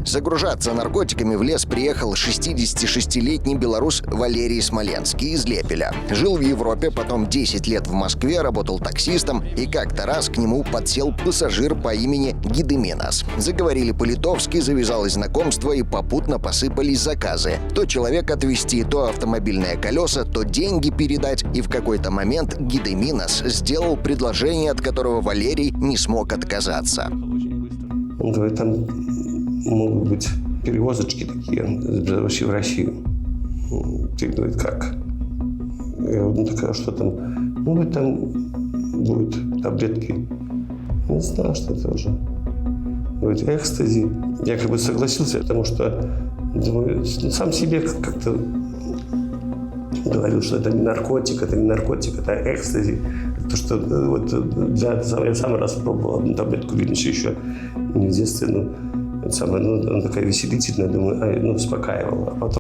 Загружаться наркотиками в лес приехал 66-летний белорус Валерий Смоленский из Лепеля. Жил в Европе, потом 10 лет в Москве, работал таксистом, и как-то раз к нему подсел пассажир по имени Гедеминас. Заговорили по-литовски, завязалось знакомство и попутно посыпались заказы. То человек отвезти, то автомобильные колеса, то деньги передать. И в какой-то момент Гедеминас сделал предложение, от которого Валерий не смог отказаться. Он говорит, там могут быть перевозочки такие из Беларуси в Россию. Ты, говорит, как? Я говорю, ну такая, что там? Ну, говорит, там будут таблетки. Не знаю, что это уже. Говорит, экстази. Я как бы согласился, потому что думаю, сам себе как-то говорил, что это не наркотик, это экстази. То, что вот я сам раз пробовал одну таблетку, видно, еще не в детстве, она такая веселительная, думаю, успокаивала. А потом